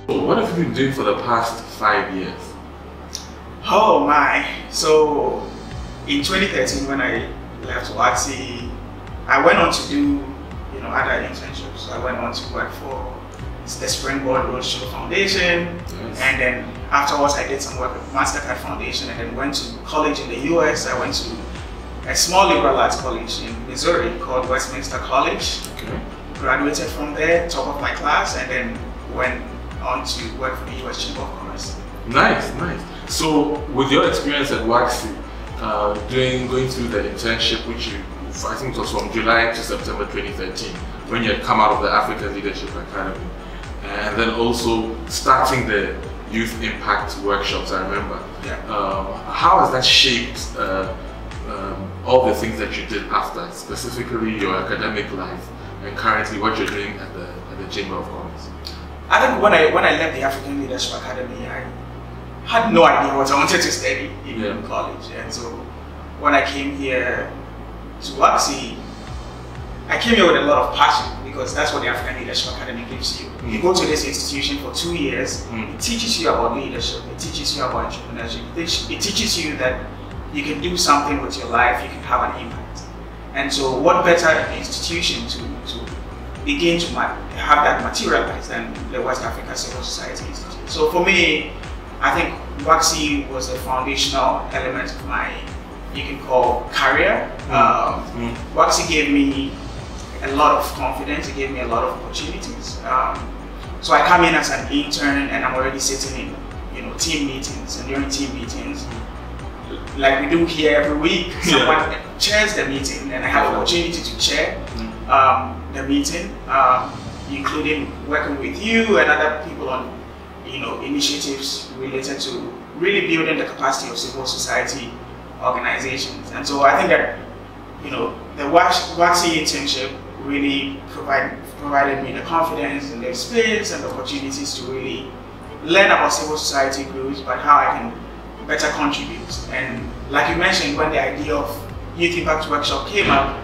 What have you been doing for the past 5 years? Oh my! So in 2013, when I left WACSI, I went on to do other internships. I went on to work for the Springboard Roadshow Foundation, and then afterwards I did some work with Mastercard Foundation, and then went to college in the US. I went to a small liberal arts college in Missouri called Westminster College. Okay. Graduated from there, top of my class, and then went on to work for the US Chamber of Commerce. Nice, nice. So with your experience at WACSI, going through the internship, which I think it was from July to September 2013, when you had come out of the African Leadership Academy, and then also starting the Youth Impact workshops, I remember. Yeah. How has that shaped all the things that you did after, specifically your academic life, and currently what you're doing at the Chamber of Commerce? I think when I left the African Leadership Academy, I had no idea what I wanted to study in college, and so when I came here to WACSI, I came here with a lot of passion, because that's what the African Leadership Academy gives you. You go to this institution for 2 years, it teaches you about leadership, it teaches you about entrepreneurship, it teaches you that you can do something with your life, you can have an impact. And so what better institution to begin to have that materialize than the West Africa Civil Society Institute. So for me, I think WACSI was a foundational element of my, you can call, career. WACSI gave me a lot of confidence, it gave me a lot of opportunities. So I come in as an intern, and I'm already sitting in team meetings, and during team meetings, like we do here every week, someone chairs the meeting, and I have the opportunity to chair the meeting, including working with you and other people on initiatives related to really building the capacity of civil society organizations. And so I think that the WACSI internship really provided me the confidence and the space and the opportunities to really learn about civil society groups, but how I can better contribute. And like you mentioned, when the idea of Youth Impact Workshop came up,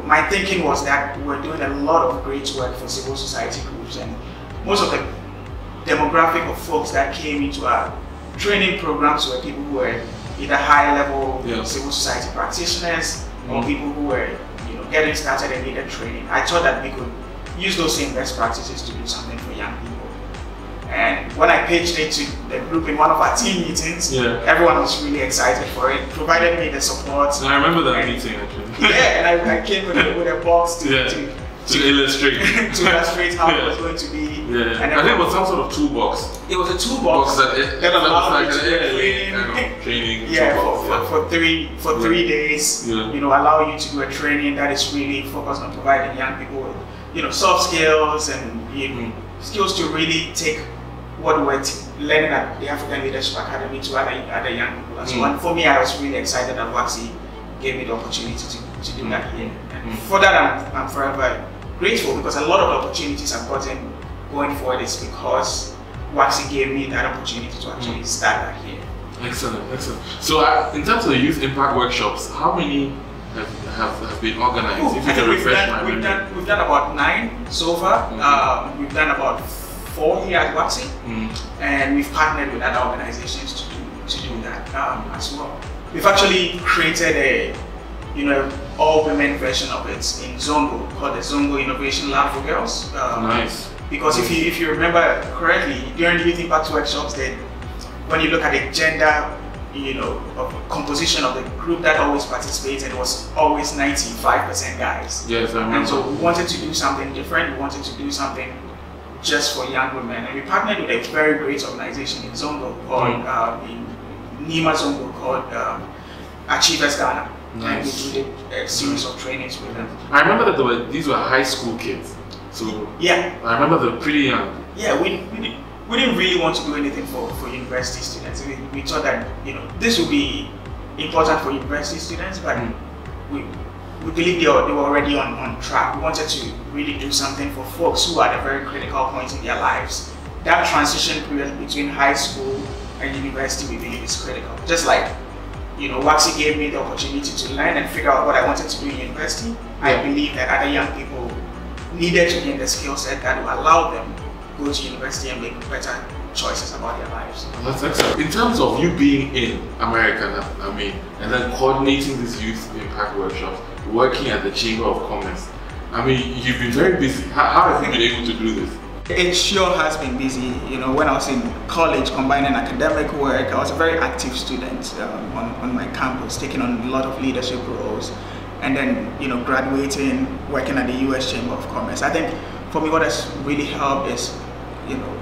my thinking was that we're doing a lot of great work for civil society groups, and most of the demographic of folks that came into our training programs were people who were either high-level civil society practitioners or people who were getting started and needed training. I thought that we could use those same best practices to do something for young people. And when I pitched it to the group in one of our team meetings, everyone was really excited for it, provided me the support. I remember that meeting actually. Yeah, and I came with a box to illustrate how it was going to be. Yeah, and I think it was some sort of toolbox. It was a toolbox that allowed me to training. For 3 days. Allow you to do a training that is really focused on providing young people with soft skills and skills to really take what we're learning at the African Leadership Academy to other young people as well. And for me, I was really excited that WACSI gave me the opportunity to do that here. And for that, I'm forever grateful, because a lot of the opportunities I've gotten going forward is because WACSI gave me that opportunity to actually start that here. Excellent, excellent. So in terms of the Youth Impact Workshops, how many have been organized? We've done about 9 so far. We've done about 4 here at WACSI, and we've partnered with other organizations to do that as well. We've actually created a all-women version of it in Zongo, called the Zongo Innovation Lab for Girls. Nice. Because if you remember correctly, during the Youth Impact Workshops, when you look at the gender of composition of the group that always participated, it was always 95% guys. Yes, I remember. And so we wanted to do something different. We wanted to do something just for young women, and we partnered with a very great organization in Zongo called in Nima Zongo called Achievers Ghana. Nice. And we did a series of trainings with them. I remember that these were high school kids. So yeah, I remember they were pretty young. Yeah, we didn't really want to do anything for university students. We thought that this would be important for university students, but we believe they were already on track. We wanted to really do something for folks who are at a very critical point in their lives. That transition period between high school and university, we believe, is critical. Just like WACSI gave me the opportunity to learn and figure out what I wanted to do in university, I believe that other young people needed to gain the skill set that will allow them to go to university and make better choices about their lives. That's excellent. In terms of you being in America, I mean, and then coordinating these youth impact workshops, working at the Chamber of Commerce, I mean, you've been very busy. How have you been able to do this? It sure has been busy. You know, when I was in college, combining academic work, I was a very active student on my campus, taking on a lot of leadership roles, and then, you know, graduating, working at the U.S. Chamber of Commerce. I think for me, what has really helped is, you know,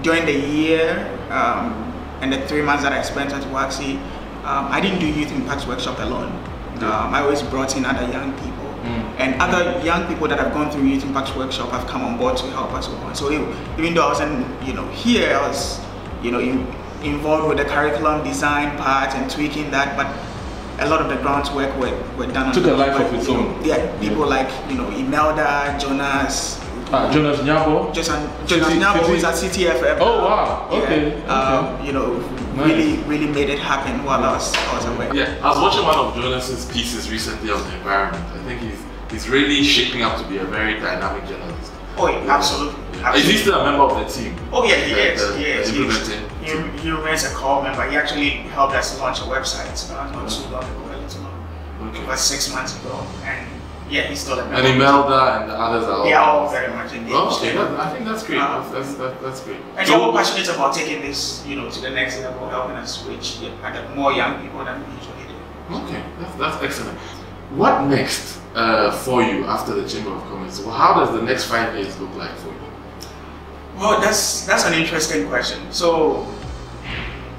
during the year and the 3 months that I spent at WACSI, I didn't do youth impact workshop alone. I always brought in other young people. And other young people that have gone through Youth Impact Workshop have come on board to help us on. So even though I wasn't, you know, here, I was, you know, involved with the curriculum design part and tweaking that, but a lot of the groundwork were done. Took a life of its own. Yeah, people like, you know, Imelda, Jonas. Jonas Nyabo? Jonas Nyabo is at CTFM. Oh wow, okay. Yeah. You know, nice. really made it happen while I was away. Yeah, I was watching one of Jonas's pieces recently on the environment. I think he's really shaping up to be a very dynamic journalist. Oh yeah, absolutely. Yeah. Is he still a member of the team? Oh yeah, he is. He remains a core member. He actually helped us launch a website not too long ago, about 6 months ago, and yeah, he's still a member. And Imelda and the others are all. They are all very much engaged. Okay, I think that's great. That's great. And they're all passionate about taking this, you know, to the next level, helping us reach more young people than we usually do. Okay, that's excellent. What next for you after the Chamber of Commerce? Well, how does the next 5 years look like for you? Well, that's an interesting question. So,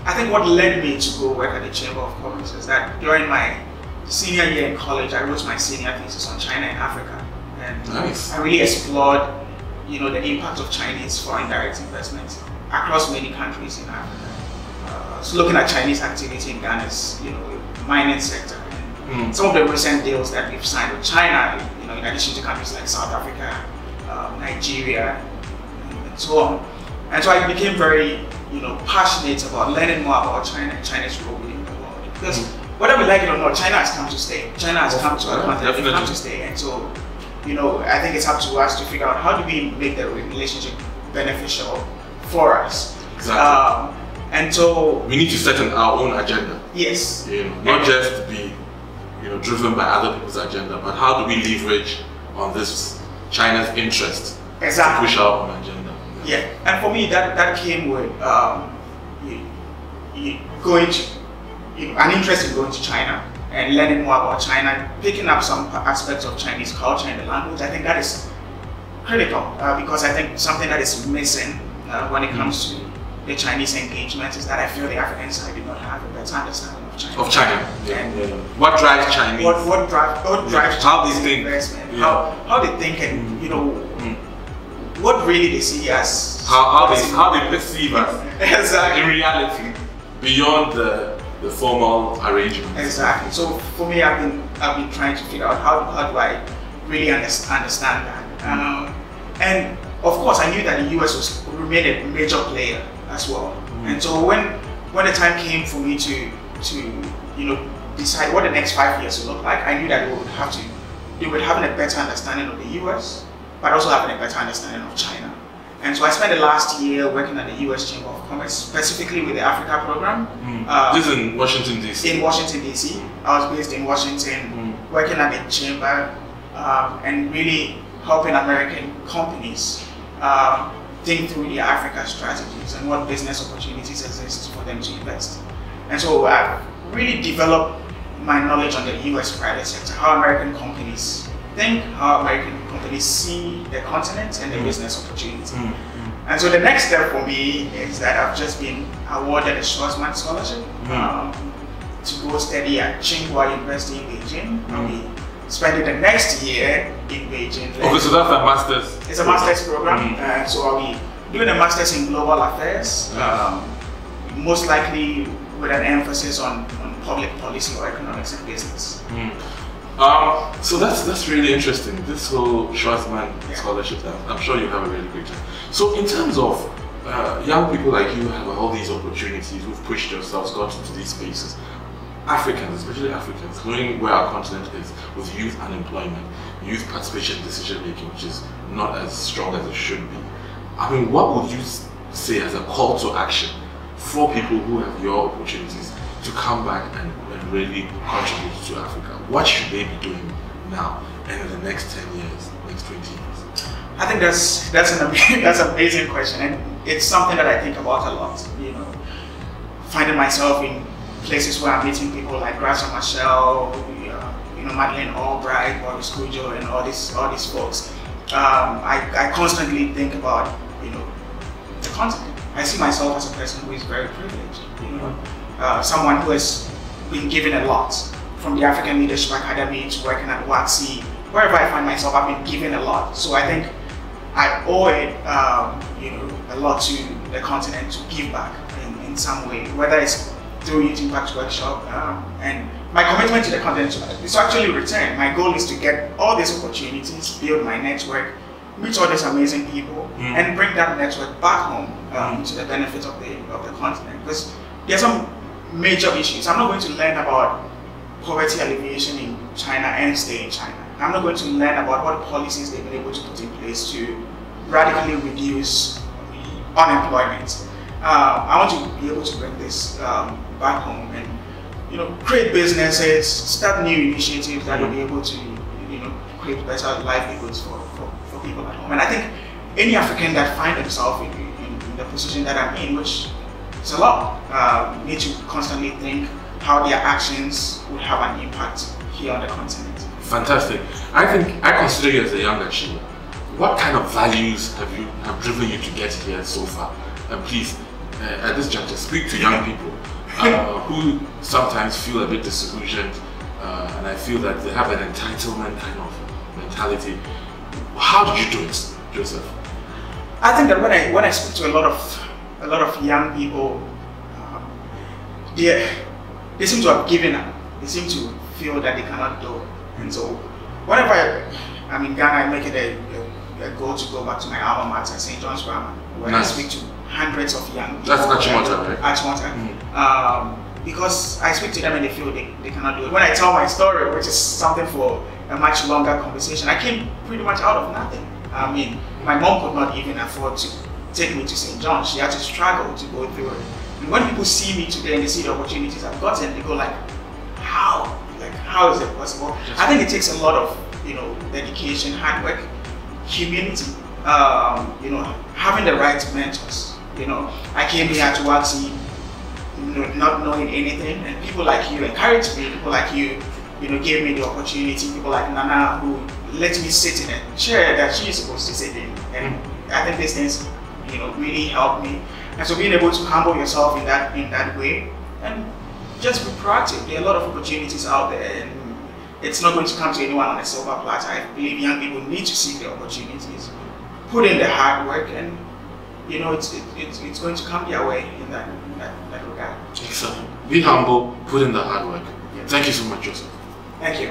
I think what led me to go work at the Chamber of Commerce is that during my senior year in college, I wrote my senior thesis on China and Africa, and nice. I really explored, you know, the impact of Chinese foreign direct investment across many countries in Africa. So looking at Chinese activity in Ghana's, you know, mining sector, and some of the recent deals that we've signed with China, you know, in addition to countries like South Africa, Nigeria, and so on. And so I became very, you know, passionate about learning more about China and China's role within the world, because whether we like it or not, China has come to stay. China has come to our continent, they've come to stay. And so, you know, I think it's up to us to figure out how do we make the relationship beneficial for us. Exactly. And so we need to set our own agenda. Yes. You know, not just be, you know, driven by other people's agenda, but how do we leverage on this China's interest to push our own agenda? Yeah. And for me, that came with going to, you know, an interest in going to China and learning more about China, picking up some aspects of Chinese culture and the language. I think that is critical because I think something that is missing when it comes to the Chinese engagement is that I feel the African side do not have a better understanding of China. Of China. Yeah. What drives Chinese? What drives how they think investment? How they think, and you know, what really they see as how they perceive us exactly. in reality beyond the formal arrangement. Exactly. So for me, I've been trying to figure out how do I really understand that. And of course, I knew that the US would remain a major player as well. And so when the time came for me to you know, decide what the next 5 years would look like, I knew that we would have a better understanding of the US, but also having a better understanding of China. And so I spent the last year working at the U.S. Chamber of Commerce, specifically with the Africa program. This is in Washington, D.C.? In Washington, D.C. I was based in Washington, working at the Chamber and really helping American companies think through their Africa strategies and what business opportunities exist for them to invest. And so I've really developed my knowledge on the U.S. private sector, how American companies think, how American companies see the continent and the business opportunity. And so the next step for me is that I've just been awarded a Schwarzman scholarship to go study at Tsinghua University in Beijing. I'll be spending the next year in Beijing. Okay, so that's a master's? It's a master's program. So I'll be doing a master's in global affairs, most likely with an emphasis on public policy or economics and business. So that's really interesting, this whole Schwarzman scholarship. I'm sure you have a really great time. So in terms of young people like you have all these opportunities, who've pushed yourselves, got into these spaces, Africans, especially Africans, knowing where our continent is with youth unemployment, youth participation decision making, which is not as strong as it should be. I mean, what would you say as a call to action for people who have your opportunities to come back and really contribute to Africa? What should they be doing now and in the next 10 years, next 20 years? I think that's an amazing question, and it's something that I think about a lot. You know, finding myself in places where I'm meeting people like Graça Machel, you know, Madeleine Albright, Boris Kujo, and all these folks. I constantly think about, you know, the continent. I see myself as a person who is very privileged. You know, someone who has been given a lot, from the African Leadership Academy to working at WACSI. Wherever I find myself, I've been given a lot. So I think I owe it, you know, a lot to the continent to give back in some way, whether it's through Youth Impact Workshop, and my commitment to the continent is to actually return. My goal is to get all these opportunities, build my network, meet all these amazing people, and bring that network back home to the benefit of the continent. Because there are some major issues. I'm not going to learn about poverty alleviation in China and stay in China. I'm not going to learn about what policies they've been able to put in place to radically reduce unemployment. I want to be able to bring this back home and, you know, create businesses, start new initiatives that will be able to, you know, create better livelihoods for people at home. And I think any African that find themselves in the position that I'm in, which is a lot, need to constantly think how their actions would have an impact here on the continent. Fantastic. I consider you as a young achiever. What kind of values have driven you to get here so far? And please, at this juncture, speak to young people who sometimes feel a bit disillusioned, and I feel that they have an entitlement kind of mentality. How did you do it, Joseph? I think that when I speak to a lot of young people, they seem to have given up. They seem to feel that they cannot do it. And so whenever I'm in Ghana, I make it a goal to go back to my alma mater, St. John's Grammar, where I speak to hundreds of young people. That's Achimota, right? Achimota. Because I speak to them and they feel they cannot do it. When I tell my story, which is something for a much longer conversation, I came pretty much out of nothing. I mean, my mom could not even afford to take me to St. John. She had to struggle to go through it. And when people see me today and they see the opportunities I've gotten, they go like, how? Like, how is it possible? I think it takes a lot of, you know, dedication, hard work, humility, you know, having the right mentors. You know, I came here to WACSI, you know, not knowing anything, and people like you encouraged me. People like you, you know, gave me the opportunity. People like Nana, who let me sit in a chair that she's supposed to sit in, and I think these things, you know, really helped me. And so being able to humble yourself in that way, and just be proactive. There are a lot of opportunities out there, and it's not going to come to anyone on a silver platter. I believe young people need to seek the opportunities, put in the hard work, and, you know, it's going to come their way in that regard. Excellent. Be humble, put in the hard work. Yeah. Thank you so much, Joseph. Thank you.